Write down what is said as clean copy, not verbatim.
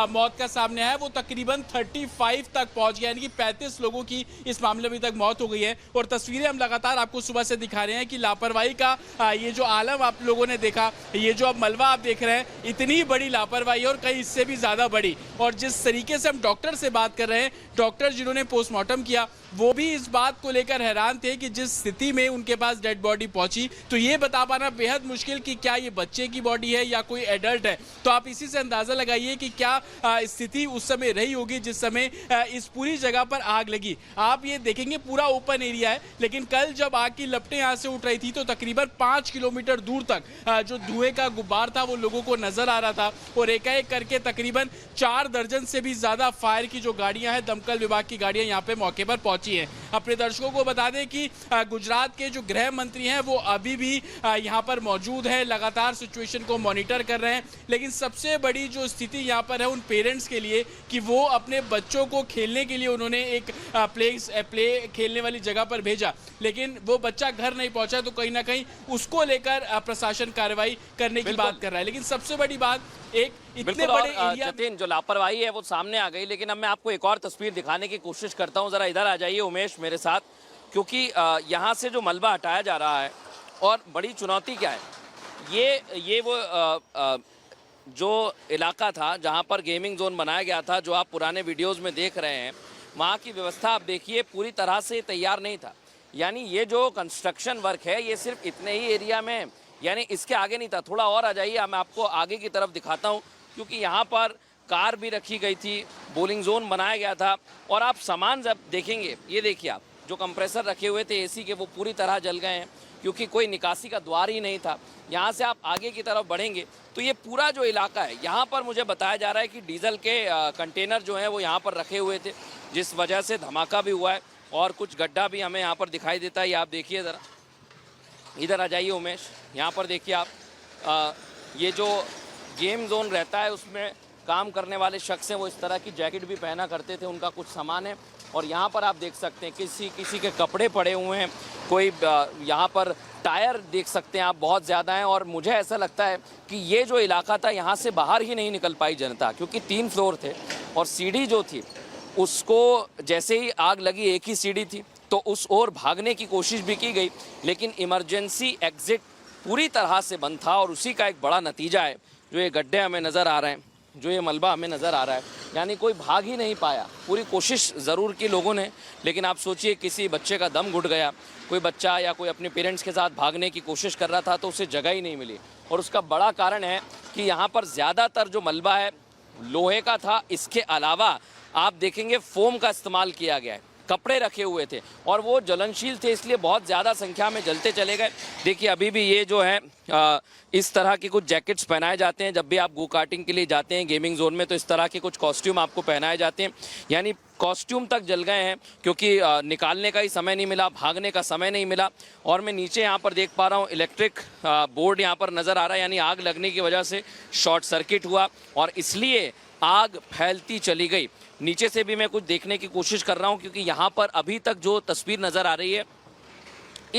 मौत का सामने आया है वो तकरीबन 35 तक पहुंच गया, यानी कि 35 लोगों की इस मामले में तक मौत हो गई है। और तस्वीरें हम लगातार आपको सुबह से दिखा रहे हैं कि लापरवाही का ये जो आलम आप लोगों ने देखा, ये जो अब मलबा आप देख रहे हैं, इतनी बड़ी लापरवाही और कहीं इससे भी ज्यादा बड़ी। और जिस तरीके से हम डॉक्टर से बात कर रहे हैं, डॉक्टर जिन्होंने पोस्टमार्टम किया वो भी इस बात को लेकर हैरान थे कि जिस स्थिति में उनके पास डेड बॉडी पहुंची, तो ये बता पाना बेहद मुश्किल कि क्या ये बच्चे की बॉडी है या कोई एडल्ट है। तो आप इसी से अंदाजा लगाइए कि क्या स्थिति उस समय रही होगी जिस समय इस पूरी जगह पर आग लगी। आप ये देखेंगे पूरा ओपन एरिया है, लेकिन कल जब आग की लपटें यहाँ से उठ रही थी तो तकरीबन 5 किलोमीटर दूर तक जो धुएं का गुब्बार था वो लोगों को नजर आ रहा था। और एकाएक करके तकरीबन 4 दर्जन से भी ज्यादा फायर की जो गाड़ियां हैं, दमकल विभाग की गाड़ियां यहाँ पे मौके पर पहुंची हैं। अपने दर्शकों को बता दें कि गुजरात के जो गृह मंत्री हैं वो अभी भी यहाँ पर मौजूद है, लगातार सिचुएशन को मॉनिटर कर रहे हैं। लेकिन सबसे बड़ी जो स्थिति यहाँ पर है उन पेरेंट्स के लिए कि वो अपने बच्चों को खेलने के लिए उन्होंने एक प्ले खेलने वाली जगह पर भेजा, लेकिन वो बच्चा घर नहीं पहुंचा, तो कहीं ना कहीं उसको लेकर प्रशासन कार्रवाई करने की बात कर रहा है। लेकिन सबसे बड़ी बात, एक इतने बड़े एरिया जतिन, जो लापरवाही है वो सामने आ गई। लेकिन अब मैं आपको एक और तस्वीर दिखाने की कोशिश करता हूं। जरा इधर आ जाइए उमेश मेरे साथ, क्योंकि यहाँ से जो मलबा हटाया जा रहा है और बड़ी चुनौती क्या है, ये वो जो इलाका था जहाँ पर गेमिंग जोन बनाया गया था, जो आप पुराने वीडियोज़ में देख रहे हैं, वहाँ की व्यवस्था आप देखिए पूरी तरह से तैयार नहीं था। यानी ये जो कंस्ट्रक्शन वर्क है ये सिर्फ इतने ही एरिया में, यानी इसके आगे नहीं था। थोड़ा और आ जाइए, मैं आपको आगे की तरफ दिखाता हूँ, क्योंकि यहाँ पर कार भी रखी गई थी, बॉलिंग जोन बनाया गया था। और आप सामान जब देखेंगे, ये देखिए आप, जो कंप्रेसर रखे हुए थे एसी के वो पूरी तरह जल गए हैं, क्योंकि कोई निकासी का द्वार ही नहीं था। यहाँ से आप आगे की तरफ बढ़ेंगे तो ये पूरा जो इलाका है, यहाँ पर मुझे बताया जा रहा है कि डीजल के कंटेनर जो हैं वो यहाँ पर रखे हुए थे, जिस वजह से धमाका भी हुआ है। और कुछ गड्ढा भी हमें यहाँ पर दिखाई देता है, ये आप देखिए ज़रा, इधर आ जाइए उमेश, यहाँ पर देखिए आप, ये जो गेम जोन रहता है उसमें काम करने वाले शख्स हैं, वो इस तरह की जैकेट भी पहना करते थे, उनका कुछ सामान है। और यहाँ पर आप देख सकते हैं किसी के कपड़े पड़े हुए हैं, कोई यहाँ पर टायर देख सकते हैं आप, बहुत ज़्यादा हैं। और मुझे ऐसा लगता है कि ये जो इलाका था यहाँ से बाहर ही नहीं निकल पाई जनता, क्योंकि 3 फ्लोर थे और सीढ़ी जो थी उसको जैसे ही आग लगी, एक ही सीढ़ी थी, तो उस ओर भागने की कोशिश भी की गई, लेकिन इमरजेंसी एग्जिट पूरी तरह से बंद था। और उसी का एक बड़ा नतीजा है जो ये गड्ढे हमें नज़र आ रहे हैं, जो ये मलबा हमें नज़र आ रहा है। यानी कोई भाग ही नहीं पाया। पूरी कोशिश ज़रूर की लोगों ने, लेकिन आप सोचिए किसी बच्चे का दम घुट गया, कोई बच्चा या कोई अपने पेरेंट्स के साथ भागने की कोशिश कर रहा था तो उसे जगह ही नहीं मिली। और उसका बड़ा कारण है कि यहाँ पर ज़्यादातर जो मलबा है लोहे का था, इसके अलावा आप देखेंगे फोम का इस्तेमाल किया गया है, कपड़े रखे हुए थे और वो ज्वलनशील थे, इसलिए बहुत ज़्यादा संख्या में जलते चले गए। देखिए अभी भी ये जो है इस तरह की कुछ जैकेट्स पहनाए जाते हैं जब भी आप गो कार्टिंग के लिए जाते हैं गेमिंग जोन में, तो इस तरह के कुछ कॉस्ट्यूम आपको पहनाए जाते हैं। यानी कॉस्ट्यूम तक जल गए हैं, क्योंकि निकालने का ही समय नहीं मिला, भागने का समय नहीं मिला। और मैं नीचे यहाँ पर देख पा रहा हूँ इलेक्ट्रिक बोर्ड यहाँ पर नज़र आ रहा है, यानी आग लगने की वजह से शॉर्ट सर्किट हुआ और इसलिए आग फैलती चली गई। नीचे से भी मैं कुछ देखने की कोशिश कर रहा हूं, क्योंकि यहाँ पर अभी तक जो तस्वीर नज़र आ रही है